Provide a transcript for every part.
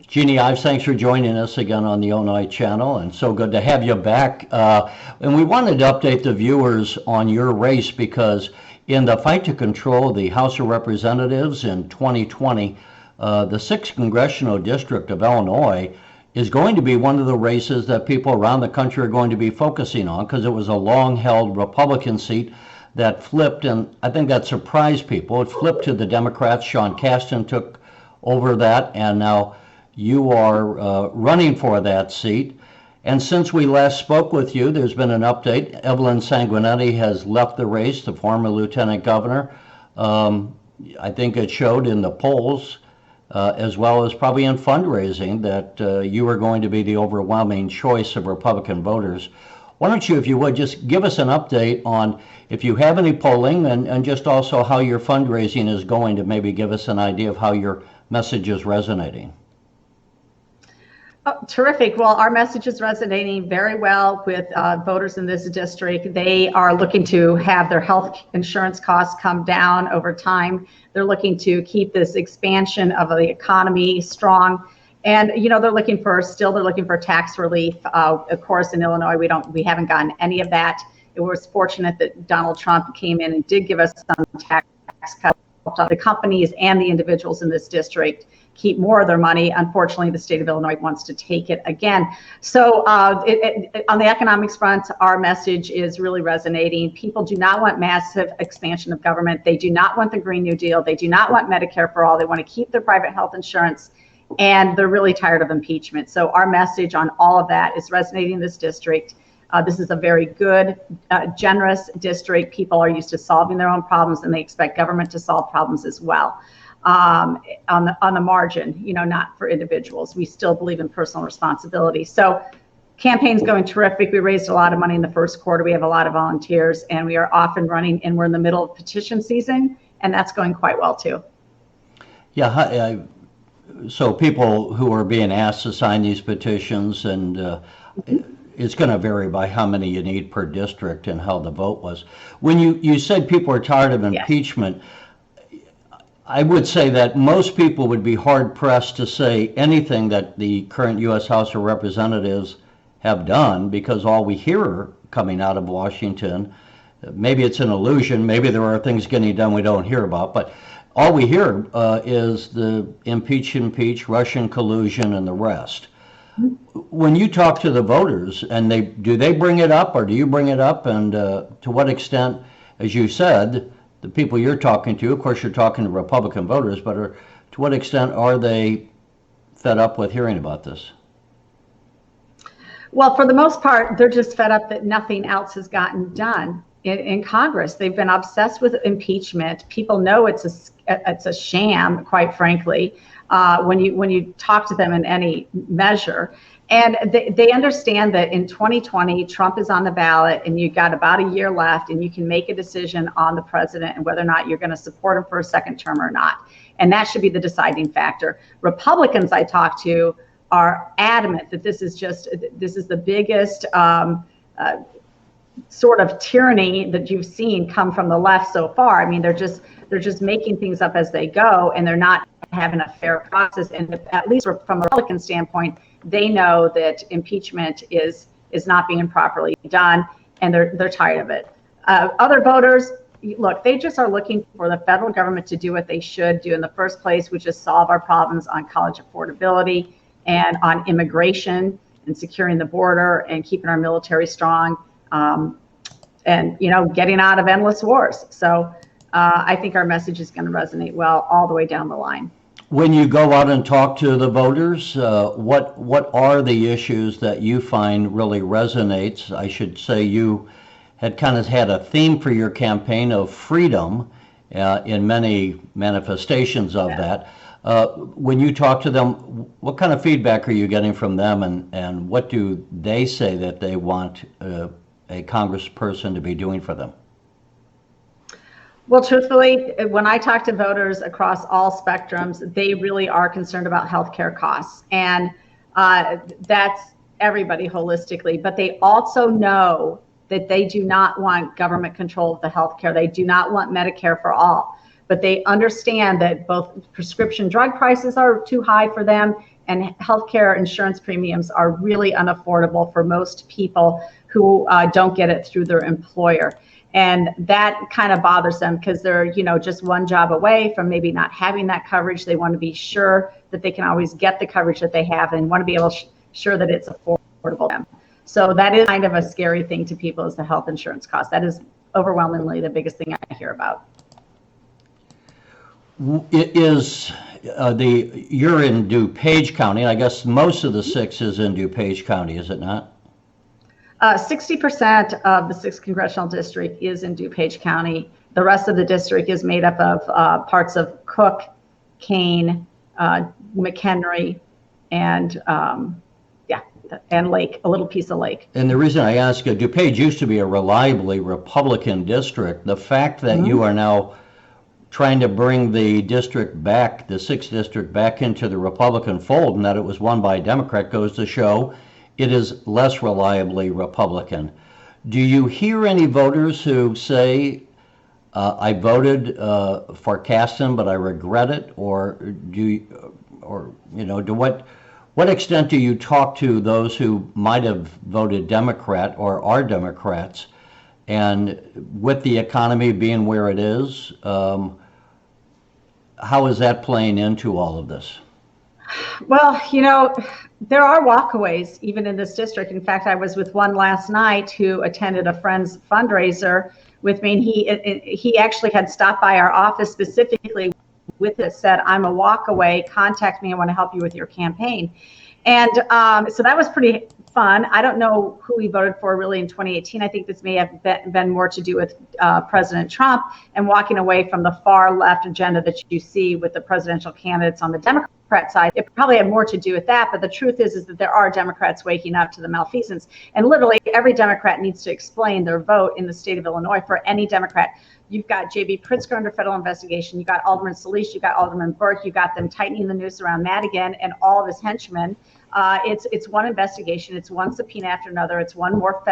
Jeanne Ives, thanks for joining us again on the Illinois channel, and so good to have you back. And we wanted to update the viewers on your race because in the fight to control the House of Representatives in 2020, the 6th Congressional District of Illinois is going to be one of the races that people around the country are going to be focusing on because it was a long-held Republican seat that flipped, and I think that surprised people. It flipped to the Democrats. Sean Casten took over that, and now you are running for that seat. And since we last spoke with you, there's been an update. Evelyn Sanguinetti has left the race, the former lieutenant governor. I think it showed in the polls, as well as probably in fundraising, that you are going to be the overwhelming choice of Republican voters. Why don't you, if you would, just give us an update on if you have any polling and just also how your fundraising is going, to maybe give us an idea of how your message is resonating. Oh, terrific. Well, our message is resonating very well with voters in this district. They are looking to have their health insurance costs come down over time. They're looking to keep this expansion of the economy strong. And, you know, they're looking for tax relief. Of course, in Illinois, we haven't gotten any of that. It was fortunate that Donald Trump came in and did give us some tax cuts. The companies and the individuals in this district keep more of their money. Unfortunately, the state of Illinois wants to take it again. So on the economics front, our message is really resonating. People do not want massive expansion of government. They do not want the Green New Deal. They do not want Medicare for all. They want to keep their private health insurance, and they're really tired of impeachment. So our message on all of that is resonating in this district. This is a very good, generous district. People are used to solving their own problems, and they expect government to solve problems as well. On the margin, you know, not for individuals. We still believe in personal responsibility. So campaign's going terrific. We raised a lot of money in the first quarter. We have a lot of volunteers, and we are off and running, and we're in the middle of petition season, and that's going quite well too. Yeah, so people who are being asked to sign these petitions, and it's going to vary by how many you need per district and how the vote was. When you said people are tired of impeachment, yes. I would say that most people would be hard-pressed to say anything that the current U.S. House of Representatives have done, because all we hear coming out of Washington, maybe it's an illusion, maybe there are things getting done we don't hear about, but all we hear is the impeach, Russian collusion, and the rest. When you talk to the voters, and do they bring it up, or do you bring it up, and to what extent, as you said, the people you're talking to, of course you're talking to Republican voters, but to what extent are they fed up with hearing about this? Well, for the most part, they're just fed up that nothing else has gotten done in Congress. They've been obsessed with impeachment. People know it's a sham, quite frankly, when you talk to them in any measure. And they understand that in 2020, Trump is on the ballot, and you've got about a year left, and you can make a decision on the president and whether or not you're going to support him for a second term or not. And that should be the deciding factor. Republicans I talk to are adamant that this is the biggest sort of tyranny that you've seen come from the left so far. I mean, they're just making things up as they go, and they're not having a fair process. And at least from a Republican standpoint, they know that impeachment is not being properly done, and they're tired of it. Other voters, look, they just are looking for the federal government to do what they should do in the first place, which is solve our problems on college affordability and on immigration and securing the border and keeping our military strong, and, you know, getting out of endless wars. So I think our message is going to resonate well all the way down the line. When you go out and talk to the voters, what are the issues that you find really resonates? I should say you had kind of had a theme for your campaign of freedom in many manifestations of that. When you talk to them, what kind of feedback are you getting from them, and what do they say that they want a congressperson to be doing for them? Well, truthfully, when I talk to voters across all spectrums, they really are concerned about healthcare costs. And that's everybody holistically. But they also know that they do not want government control of the healthcare. They do not want Medicare for all. But they understand that both prescription drug prices are too high for them, and healthcare insurance premiums are really unaffordable for most people who don't get it through their employer. And that kind of bothers them because they're, just one job away from maybe not having that coverage. They want to be sure that they can always get the coverage that they have and want to be able to sure that it's affordable to them. So that is kind of a scary thing to people, is the health insurance cost. That is overwhelmingly the biggest thing I hear about. It is you're in DuPage County. I guess most of the 6 is in DuPage County, is it not? 60% of the 6th congressional district is in DuPage County. The rest of the district is made up of parts of Cook, Kane, McHenry, and and Lake, a little piece of Lake. And the reason I ask, DuPage used to be a reliably Republican district. The fact that you are now trying to bring the district back, the 6th district back into the Republican fold, and that it was won by a Democrat, goes to show it is less reliably Republican. Do you hear any voters who say, I voted for Casten, but I regret it? Or what extent do you talk to those who might have voted Democrat or are Democrats? And with the economy being where it is, how is that playing into all of this? Well, there are walkaways even in this district. In fact, I was with one last night who attended a friend's fundraiser with me, and he actually had stopped by our office specifically with it, said, I'm a walk away, contact me, I want to help you with your campaign. And so that was pretty fun. I don't know who he voted for really in 2018. I think this may have been more to do with President Trump and walking away from the far left agenda that you see with the presidential candidates on the Democrat side. It probably had more to do with that, but the truth is that there are Democrats waking up to the malfeasance. And literally every Democrat needs to explain their vote in the state of Illinois. For any Democrat, you've got J.B. Pritzker under federal investigation, you got Alderman Solis, you got Alderman Burke, you got them tightening the noose around Madigan and all of his henchmen. It's one investigation, it's one subpoena after another, it's one more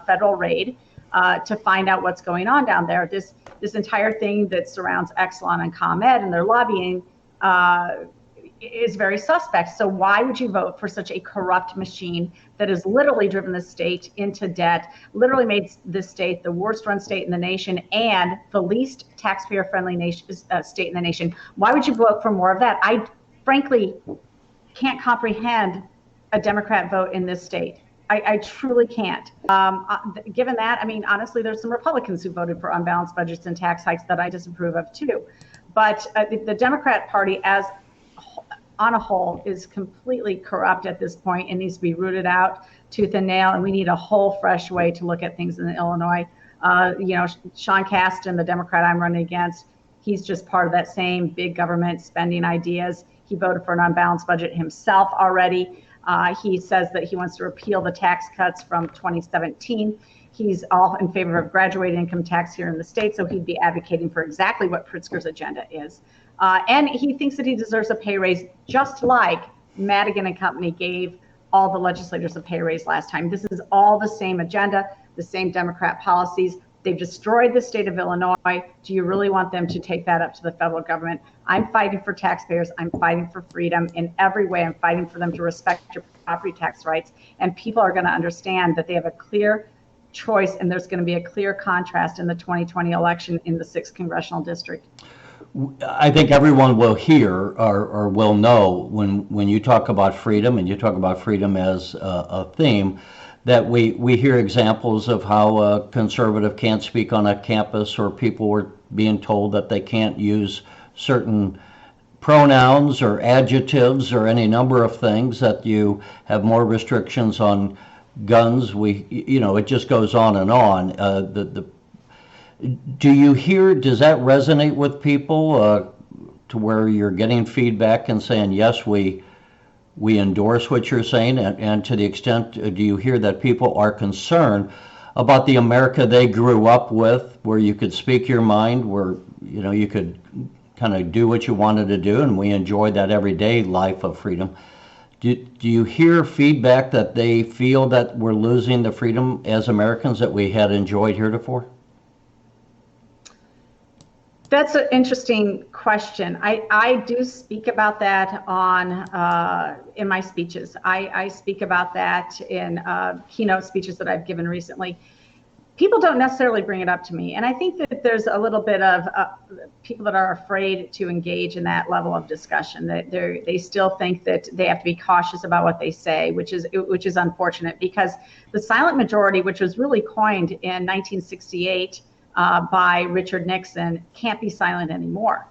federal raid to find out what's going on down there. This entire thing that surrounds Exelon and ComEd and their lobbying is very suspect. So why would you vote for such a corrupt machine that has literally driven the state into debt, literally made this state the worst run state in the nation and the least taxpayer friendly state in the nation? Why would you vote for more of that? I frankly can't comprehend a Democrat vote in this state. I truly can't. Given that, I mean, honestly, there's some Republicans who voted for unbalanced budgets and tax hikes that I disapprove of too. But the Democrat Party as on a whole is completely corrupt at this point and needs to be rooted out tooth and nail. And we need a whole fresh way to look at things in Illinois. Sean Casten, the Democrat I'm running against, he's just part of that same big government spending ideas. He voted for an unbalanced budget himself already. He says that he wants to repeal the tax cuts from 2017. He's all in favor of graduated income tax here in the state, so he'd be advocating for exactly what Pritzker's agenda is. And he thinks that he deserves a pay raise, just like Madigan and company gave all the legislators a pay raise last time. This is all the same agenda, the same Democrat policies. They've destroyed the state of Illinois. Do you really want them to take that up to the federal government? I'm fighting for taxpayers. I'm fighting for freedom in every way. I'm fighting for them to respect your property tax rights. And people are going to understand that they have a clear choice, and there's going to be a clear contrast in the 2020 election in the 6th congressional district. I think everyone will hear or will know when you talk about freedom, and you talk about freedom as a theme, that we hear examples of how a conservative can't speak on a campus, or people were being told that they can't use certain pronouns or adjectives or any number of things, that you have more restrictions on guns. It just goes on and on. Do you hear, does that resonate with people to where you're getting feedback and saying, yes, we endorse what you're saying, and to the extent, do you hear that people are concerned about the America they grew up with, where you could speak your mind, where you could kind of do what you wanted to do, and we enjoyed that everyday life of freedom? Do you hear feedback that they feel that we're losing the freedom as Americans that we had enjoyed heretofore? That's an interesting question. I do speak about that on in my speeches. I speak about that in keynote speeches that I've given recently. People don't necessarily bring it up to me, and I think that there's a little bit of people that are afraid to engage in that level of discussion. That they still think that they have to be cautious about what they say, which is unfortunate, because the silent majority, which was really coined in 1968 by Richard Nixon, can't be silent anymore.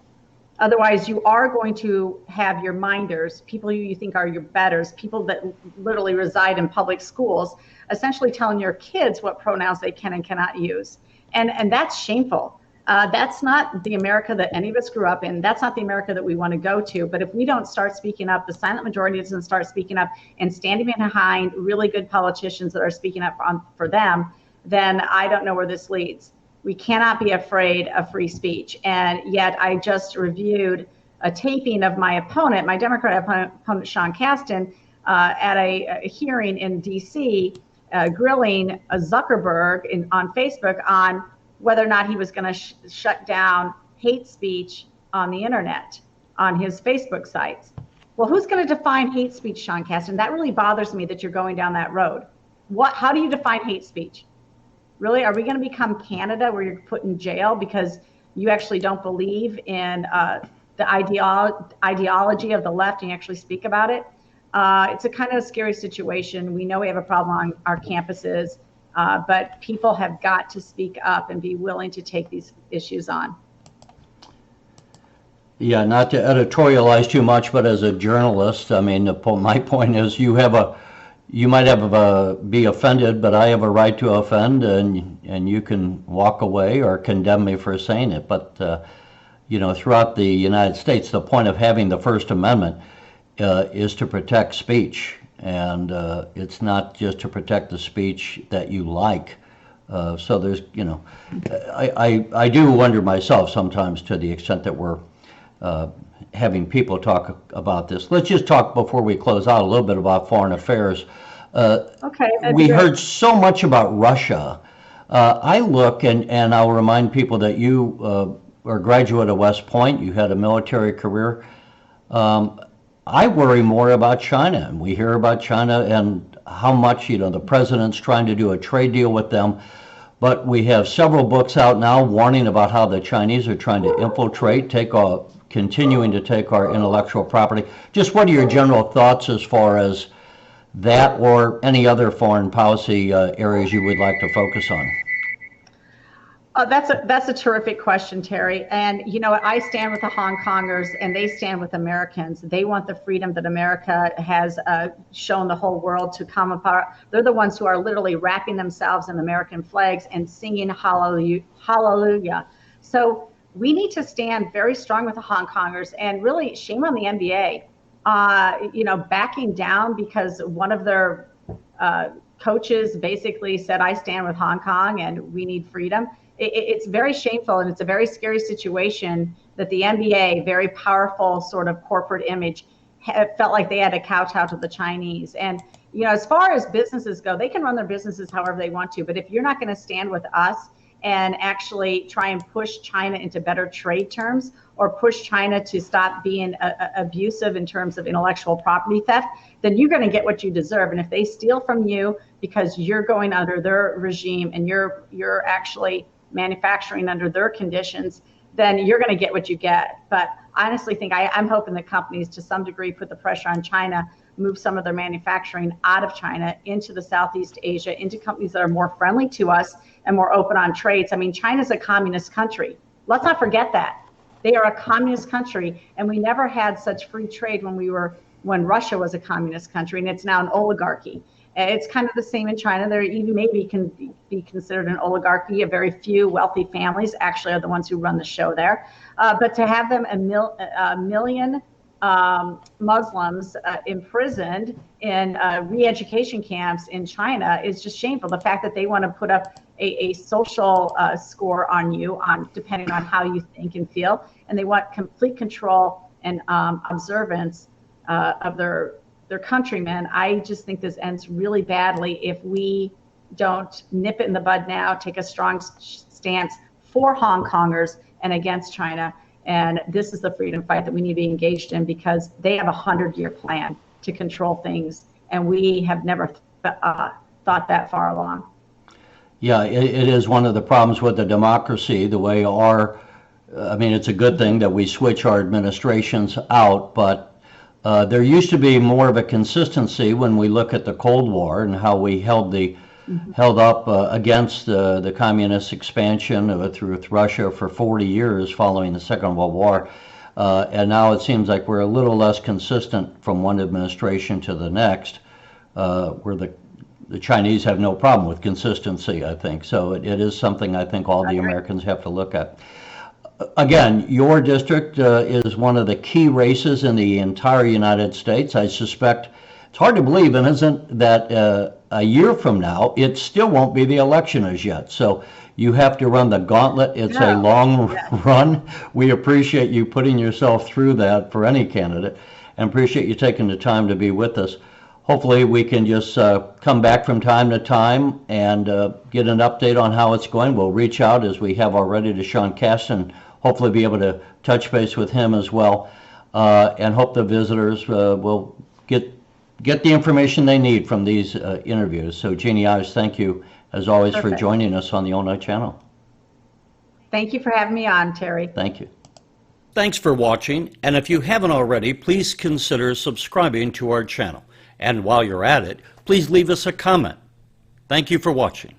Otherwise, you are going to have your minders, people who you think are your betters, people that literally reside in public schools, essentially telling your kids what pronouns they can and cannot use. And that's shameful. That's not the America that any of us grew up in. That's not the America that we want to go to. But if we don't start speaking up, the silent majority doesn't start speaking up and standing behind really good politicians that are speaking up for them, then I don't know where this leads. We cannot be afraid of free speech. And yet I just reviewed a taping of my opponent, my Democrat opponent, Sean Casten, at a hearing in DC, grilling Zuckerberg on Facebook on whether or not he was going to shut down hate speech on the internet, on his Facebook sites. Well, who's going to define hate speech, Sean Casten? That really bothers me that you're going down that road. How do you define hate speech? Really, are we going to become Canada where you're put in jail because you actually don't believe in the ideology of the left and you actually speak about it? It's a kind of a scary situation. We know we have a problem on our campuses, but people have got to speak up and be willing to take these issues on. Yeah, not to editorialize too much, but as a journalist, I mean, my point is you might have be offended, but I have a right to offend, and you can walk away or condemn me for saying it. But you know, throughout the United States, the point of having the First Amendment is to protect speech, and it's not just to protect the speech that you like. So there's, you know, I do wonder myself sometimes to the extent that we're having people talk about this. Let's just talk before we close out a little bit about foreign affairs. Okay. We heard so much about Russia. I look, and I'll remind people that you are a graduate of West Point. You had a military career. I worry more about China, and we hear about China and how much, you know, the president's trying to do a trade deal with them. But we have several books out now warning about how the Chinese are trying to infiltrate, continuing to take our intellectual property. Just what are your general thoughts as far as that or any other foreign policy areas you would like to focus on? That's a terrific question, Terry. And you know, I stand with the Hong Kongers, and they stand with Americans. They want the freedom that America has shown the whole world to come apart. They're the ones who are literally wrapping themselves in American flags and singing hallelujah. So we need to stand very strong with the Hong Kongers, and really shame on the NBA. You know, backing down because one of their coaches basically said, I stand with Hong Kong and we need freedom. It's very shameful, and it's a very scary situation that the NBA, very powerful sort of corporate image, felt like they had to kowtow to the Chinese. And, you know, as far as businesses go, they can run their businesses however they want to. But if you're not going to stand with us and actually try and push China into better trade terms, or push China to stop being abusive in terms of intellectual property theft, then you're going to get what you deserve. And if they steal from you because you're going under their regime and you're actually manufacturing under their conditions, then you're going to get what you get. But I honestly think I'm hoping that companies to some degree put the pressure on China, move some of their manufacturing out of China into the Southeast Asia, into companies that are more friendly to us and more open on trades. I mean, China's a communist country. Let's not forget that. They are a communist country, and we never had such free trade when Russia was a communist country, and it's now an oligarchy. It's kind of the same in China. There even maybe can be considered an oligarchy. A very few wealthy families actually are the ones who run the show there. But to have them a million Muslims imprisoned in re-education camps in China is just shameful. The fact that they want to put up a social score on you, depending on how you think and feel, and they want complete control and observance of their countrymen. I just think this ends really badly if we don't nip it in the bud now, take a strong stance for Hong Kongers and against China. And this is the freedom fight that we need to be engaged in, because they have a 100-year plan to control things, and we have never thought that far along. Yeah, it is one of the problems with the democracy, the way I mean, it's a good thing that we switch our administrations out, but there used to be more of a consistency when we look at the Cold War and how we held up against the communist expansion with Russia for 40 years following the Second World War. And now it seems like we're a little less consistent from one administration to the next, where the Chinese have no problem with consistency, I think. So it is something I think all the Americans have to look at. Again, your district is one of the key races in the entire United States. I suspect, it's hard to believe, and isn't that a year from now, it still won't be the election as yet. So you have to run the gauntlet. It's a long run. We appreciate you putting yourself through that for any candidate, and appreciate you taking the time to be with us. Hopefully we can just come back from time to time and get an update on how it's going. We'll reach out, as we have already, to Sean Casten, hopefully be able to touch base with him as well, and hope the visitors will get the information they need from these interviews. So Jeanne Ives, thank you as always for joining us on the All Night Channel. Thank you for having me on, Terry. Thank you. Thanks for watching, and if you haven't already, please consider subscribing to our channel. And while you're at it, please leave us a comment. Thank you for watching.